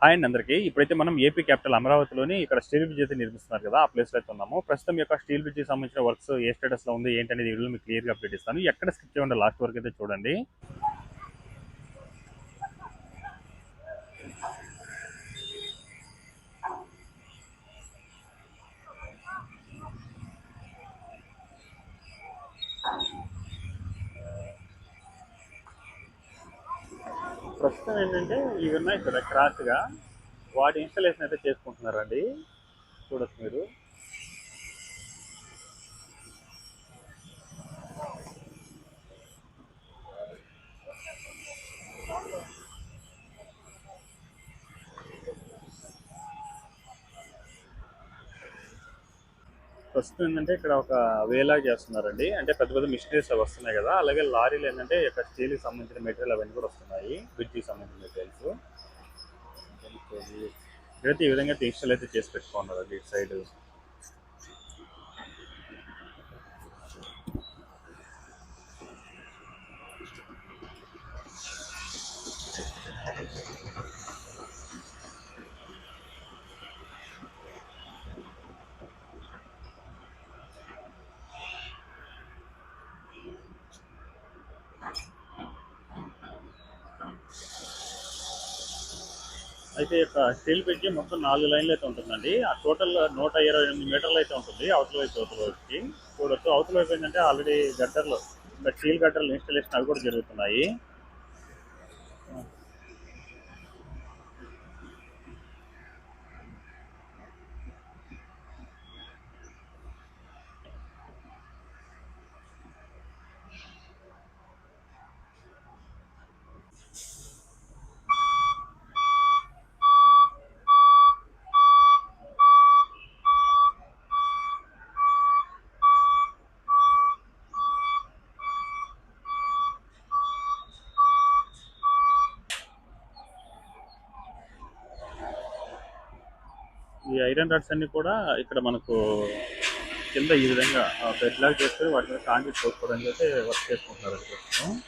Hi అండి అందరికీ. ఇప్పుడైతే మనం ఏపీ క్యాపిటల్ అమరావతిలోని ఇక్కడ స్టీల్ బ్రిడ్జ్ అయితే నిర్మిస్తున్నారు కదా, ఆ ప్లేస్లో అయితే ఉన్నాము. ప్రస్తుతం యొక్క స్టీల్ బ్రిడ్జ్ సంబంధించిన వర్క్స్ ఏ స్టేటస్లో ఉంది ఏంటనేది ఈ వీడియోలో మీకు క్లియర్గా అప్డేట్ ఇస్తాను. ఎక్కడ స్కిప్ చేయండి, లాస్ట్ వరకు అయితే చూడండి. ప్రస్తుతం ఏంటంటే ఇవన్నీ ఇక్కడ క్రాస్గా వాటి ఇన్స్టాలేషన్ అయితే చేసుకుంటున్నారండి. చూడొచ్చు మీరు. ప్రస్తుతం ఏంటంటే ఇక్కడ ఒక వేలాగా చేస్తున్నారండి. అంటే పెద్ద పెద్ద మిషనరీస్ అవి వస్తున్నాయి కదా, అలాగే లారీలు ఏంటంటే ఇక్కడ స్టీల్కి సంబంధించిన మెటీరియల్ అవన్నీ కూడా వస్తున్నాయి, బ్రిడ్జ్కి సంబంధించిన మెటీరియల్స్. ఇక్కడైతే ఈ విధంగా ఇన్స్టాల్ అయితే చేసి పెట్టుకున్నారు ఇటు సైడ్. అయితే యొక్క స్టీల్ బ్రిడ్జి మొత్తం 4 లైన్లు అయితే ఉంటుందండి. ఆ టోటల్ 128 మీటర్లు అయితే ఉంటుంది అవతల వైపు అవతల వైపుకి. చూడొచ్చు అవతల వైపు ఏంటంటే ఆల్రెడీ గట్టర్లు, స్టీల్ గట్టర్లు ఇన్స్టాలేషన్ అవి కూడా జరుగుతున్నాయి. ఈ ఐరన్ రాడ్స్ అన్ని కూడా ఇక్కడ మనకు కింద ఈ విధంగా బెడ్ లాగా చేసుకొని వాటి మీద కాంక్రీట్ పోసుకోవడానికి అయితే వర్క్ చేసుకుంటున్నారు ప్రస్తుతం.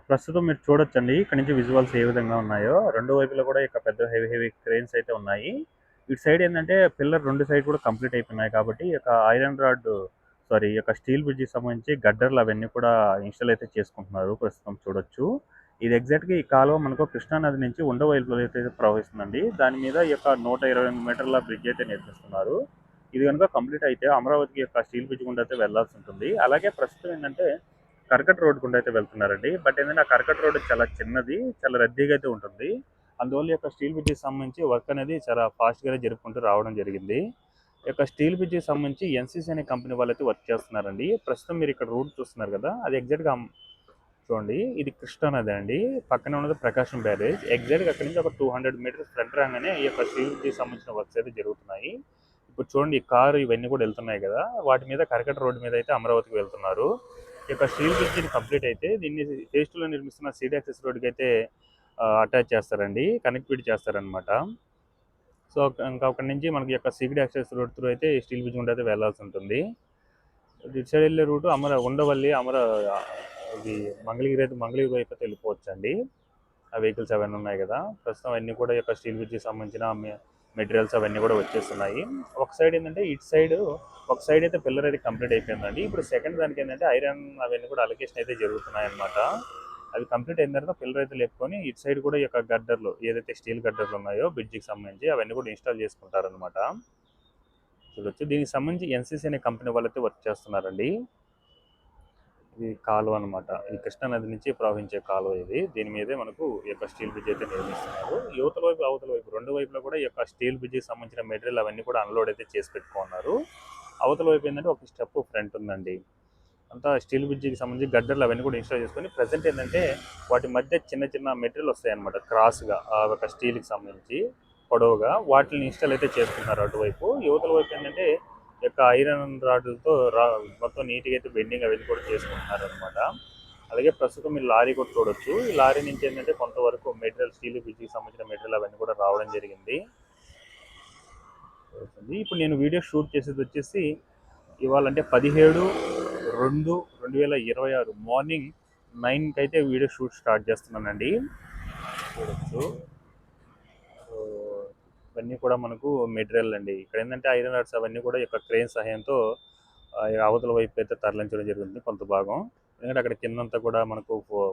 ప్రస్తుతం మీరు చూడొచ్చండి ఇక్కడ నుంచి విజువల్స్ ఏ విధంగా ఉన్నాయో. రెండు వైపులా కూడా ఇక పెద్ద హెవీ క్రేన్స్ అయితే ఉన్నాయి. ఇటు సైడ్ ఏంటంటే పిల్లర్ రెండు సైడ్ కూడా కంప్లీట్ అయిపోయినాయి కాబట్టి ఇక ఐరన్ రాడ్ ఈ యొక్క స్టీల్ బ్రిడ్జ్కి సంబంధించి గడ్డర్లు అవన్నీ కూడా ఇన్స్టాల్ అయితే చేసుకుంటున్నారు. ప్రస్తుతం చూడొచ్చు ఇది ఎగ్జాక్ట్గా ఈ కాలువ మనకు కృష్ణానది నుంచి ఉండవైపులో అయితే ప్రవహిస్తుందండి. దాని మీద ఈ యొక్క 128 మీటర్ల బ్రిడ్జ్ అయితే నిర్మిస్తున్నారు. ఇది కనుక కంప్లీట్ అయితే అమరావతికి యొక్క స్టీల్ బ్రిడ్జ్ గుండా అయితే వెళ్లాల్సి ఉంటుంది. అలాగే ప్రస్తుతం ఏంటంటే కర్కట్ రోడ్ గుండా అయితే వెళ్తున్నారండి. బట్ ఏంటంటే ఆ కర్కట్ రోడ్ చాలా చిన్నది, చాలా రద్దీగా అయితే ఉంటుంది. అందువల్ల యొక్క స్టీల్ బ్రిడ్జ్కి సంబంధించి వర్క్ అనేది చాలా ఫాస్ట్గానే జరుపుకుంటూ రావడం జరిగింది. ఈ యొక్క స్టీల్ బ్రిడ్జ్కి సంబంధించి ఎన్సీసీ అనే కంపెనీ వాళ్ళు అయితే వర్క్ చేస్తున్నారండి. ప్రస్తుతం మీరు ఇక్కడ రోడ్ చూస్తున్నారు కదా, అది ఎగ్జాక్ట్గా చూడండి. ఇది కృష్ణానది అండి, పక్కనే ఉన్నది ప్రకాశం బ్యారేజ్. ఎగ్జాక్ట్గా అక్కడి నుంచి ఒక 200 మీటర్స్ ఫ్రంట్ రాగానే ఈ యొక్క స్టీల్ బ్రిడ్జ్కి సంబంధించిన వర్క్స్ అయితే జరుగుతున్నాయి. ఇప్పుడు చూడండి ఈ కారు ఇవన్నీ కూడా వెళ్తున్నాయి కదా, వాటి మీద కర్కట్ రోడ్డు మీద అయితే అమరావతికి వెళ్తున్నారు. ఈ యొక్క స్టీల్ బ్రిడ్జ్ కంప్లీట్ అయితే దీన్ని ఫేజ్ 2లో నిర్మిస్తున్న సీడ్ యాక్సెస్ రోడ్కి అయితే అటాచ్ చేస్తారండి, కనెక్టివిటీ చేస్తారనమాట. సో ఇంకా అక్కడి నుంచి మనకి యొక్క సీక్రెట్ యాక్సెస్ రోడ్ త్రూ అయితే స్టీల్ బ్రిడ్జ్ గుండా అయితే వెళ్ళాల్సి ఉంటుంది. ఇటు సైడ్ వెళ్ళే రూటు ఉండవల్లి ఇది మంగళగిరి అయితే మంగళగిరి వైపు అయితే వెళ్ళిపోవచ్చండి. ఆ వెహికల్స్ అవన్నీ ఉన్నాయి కదా, ప్రస్తుతం అవన్నీ కూడా యొక్క స్టీల్ బ్రిడ్జ్కి సంబంధించిన మెటీరియల్స్ అవన్నీ కూడా వచ్చేస్తున్నాయి. ఒక సైడ్ ఏంటంటే ఒక సైడ్ అయితే పిల్లర్ అయితే కంప్లీట్ అయిపోయిందండి. ఇప్పుడు సెకండ్ దానికి ఏంటంటే ఐరన్ అవన్నీ కూడా అలొకేషన్ అయితే జరుగుతున్నాయి అనమాట. అవి కంప్లీట్ అయిన తర్వాత పిల్లర్ అయితే లేపుకొని ఇటు సైడ్ కూడా ఈ యొక్క గడ్డర్లు ఏదైతే స్టీల్ గడ్డర్లు ఉన్నాయో బ్రిడ్జికి సంబంధించి అవన్నీ కూడా ఇన్స్టాల్ చేసుకుంటారనమాట. చూడొచ్చు, దీనికి సంబంధించి ఎన్సీసీ అనే కంపెనీ వాళ్ళైతే వర్క్ చేస్తున్నారండి. ఇది కాలువ అనమాట, ఈ కృష్ణా నది నుంచి ప్రవహించే కాలువ ఇది. దీని మీదే మనకు ఈ యొక్క స్టీల్ బ్రిడ్జ్ అయితే నిర్మిస్తున్నారు. యువతల వైపు అవతల వైపు రెండు వైపులో కూడా ఈ యొక్క స్టీల్ బ్రిడ్జ్కి సంబంధించిన మెటీరియల్ అవన్నీ కూడా అన్లోడ్ అయితే చేసి పెట్టుకున్నారు. అవతల వైపు ఏంటంటే ఒక స్టెప్ ఫ్రంట్ ఉందండి. అంతా స్టీల్ బ్రిడ్జికి సంబంధించి గడ్డర్లు అవన్నీ కూడా ఇన్స్టాల్ చేసుకొని ప్రజెంట్ ఏంటంటే వాటి మధ్య చిన్న చిన్న మెటీరియల్ వస్తాయి అనమాట, క్రాస్గా ఒక స్టీల్కి సంబంధించి పొడవుగా వాటిని ఇన్స్టాల్ అయితే చేసుకుంటున్నారు అటువైపు. యువతల వైపు ఏంటంటే యొక్క ఐరన్ రాడ్లతో మొత్తం నీట్గా అయితే బెండింగ్ అవన్నీ కూడా చేసుకుంటున్నారు అనమాట. అలాగే ప్రస్తుతం మీరు లారీ కూడా చూడొచ్చు. ఈ లారీ నుంచి ఏంటంటే కొంతవరకు మెటీరియల్ స్టీల్ బ్రిడ్జికి సంబంధించిన మెటీరియల్ అవన్నీ కూడా రావడం జరిగింది. ఇప్పుడు నేను వీడియో షూట్ చేసేది వచ్చేసి ఇవాళ అంటే 17/2/2026 మార్నింగ్ 9కి అయితే వీడియో షూట్ స్టార్ట్ చేస్తున్నానండి. చూడొచ్చు, ఇవన్నీ కూడా మనకు మెటీరియల్ అండి. ఇక్కడ ఏంటంటే ఐరన్ రాడ్స్ అవన్నీ కూడా యొక్క క్రేన్ సహాయంతో అవతల వైపు అయితే తరలించడం జరుగుతుంది కొంత భాగం. ఎందుకంటే అక్కడ కిందంతా కూడా మనకు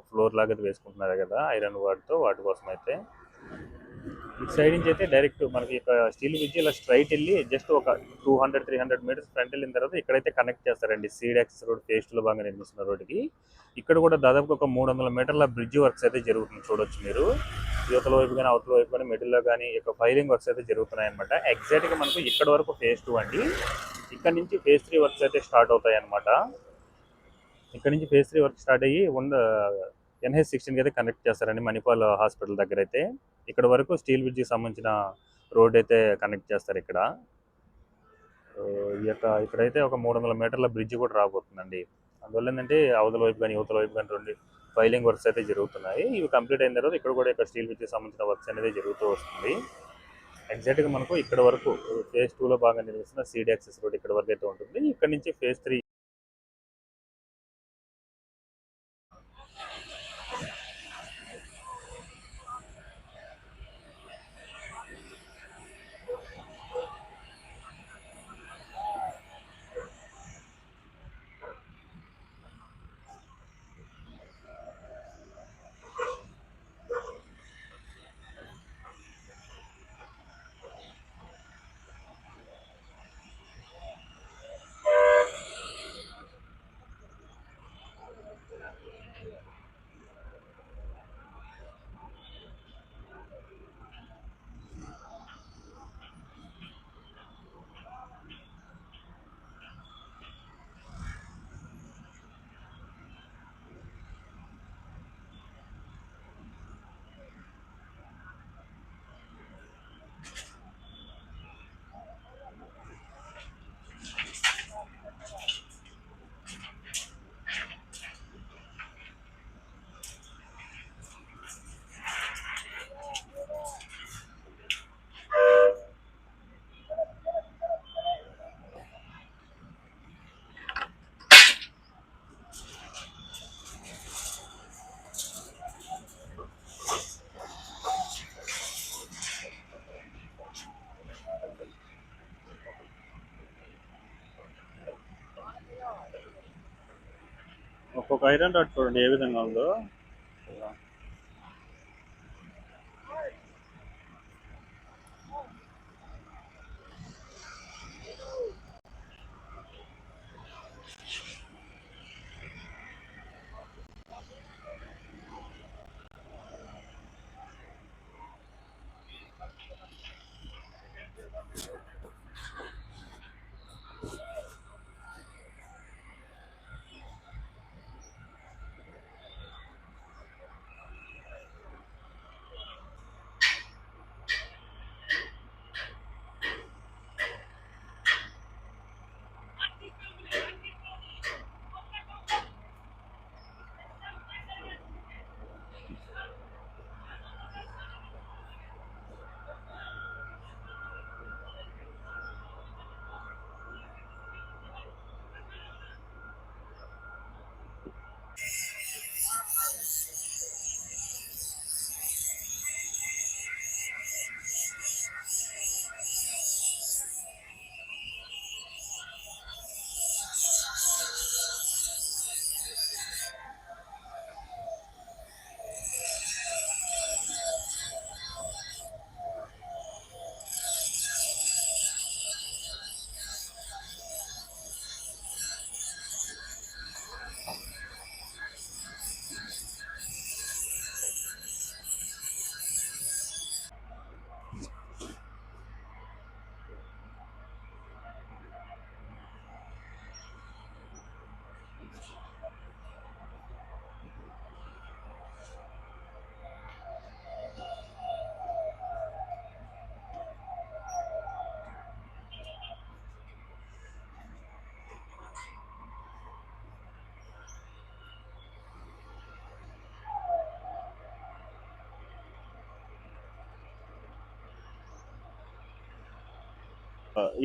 ఫ్లోర్ లాగా వేసుకుంటున్నారు కదా ఐరన్ వాటి కోసం అయితే. ఇటు సైడ్ నుంచి అయితే డైరెక్ట్ మనకి ఇక స్టీల్ బ్రిడ్జ్ ఇలా స్ట్రైట్ వెళ్ళి జస్ట్ ఒక 200-300 మీటర్స్ ఫ్రంట్ వెళ్ళిన తర్వాత ఇక్కడైతే కనెక్ట్ చేస్తారండి సీడ్ యాక్సెస్ రోడ్ ఫేజ్ 2లో భాగంగా నిర్మిస్తున్న రోడ్డుకి. ఇక్కడ కూడా దాదాపు ఒక 300 మీటర్ల బ్రిడ్జ్ వర్క్స్ అయితే జరుగుతుంది. చూడొచ్చు మీరు, యువతల వైపు కానీ అవతల వైపు కానీ మిడిల్లో కానీ ఇక ఫైలింగ్ వర్క్స్ అయితే జరుగుతున్నాయి అనమాట. ఎగ్జాక్ట్గా మనకు ఇక్కడ వరకు ఫేజ్ 2 అండి. ఇక్కడ నుంచి ఫేజ్ 3 వర్క్స్ అయితే స్టార్ట్ అవుతాయి అనమాట. ఇక్కడ నుంచి ఫేజ్ 3 వర్క్ స్టార్ట్ అయ్యి NH16కి అయితే కనెక్ట్ చేస్తారండి మణిపాల్ హాస్పిటల్ దగ్గర అయితే. ఇక్కడ వరకు స్టీల్ బ్రిడ్జ్కి సంబంధించిన రోడ్ అయితే కనెక్ట్ చేస్తారు ఇక్కడ. ఇక్కడైతే ఒక 300 మీటర్ల బ్రిడ్జ్ కూడా రాబోతుందండి. అందువల్ల ఏంటంటే అవతల వైపు కానీ యువతల వైపు కానీ రెండు ఫైలింగ్ వర్క్స్ అయితే జరుగుతున్నాయి. ఇవి కంప్లీట్ అయిన తర్వాత ఇక్కడ కూడా ఇక్కడ స్టీల్ బ్రిడ్జ్కి సంబంధించిన వర్క్స్ అనేది జరుగుతూ వస్తుంది. ఎగ్జాక్ట్గా మనకు ఇక్కడ వరకు ఫేజ్ 2లో బాగా నిర్మిస్తున్న సీడ్ యాక్సెస్ రోడ్ ఇక్కడ వరకు అయితే ఉంటుంది. ఇక్కడ నుంచి ఫేజ్ 3 ఒక్కొక్క ఐరన్ రాడ్ చూడండి ఏ విధంగా ఉందో.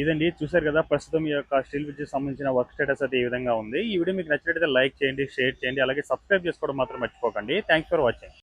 ఇదండి చూసారు కదా, ప్రస్తుతం ఈ యొక్క స్టీల్ బ్రిడ్జ్ సంబంధించిన వర్క్ స్టేటస్ అయితే ఈ విధంగా ఉంది. ఈ వీడియో మీకు నచ్చినట్లయితే లైక్ చేయండి, షేర్ చేయండి, అలాగే సబ్స్క్రైబ్ చేసుకోవడం మాత్రం మర్చిపోకండి. Thanks for watching.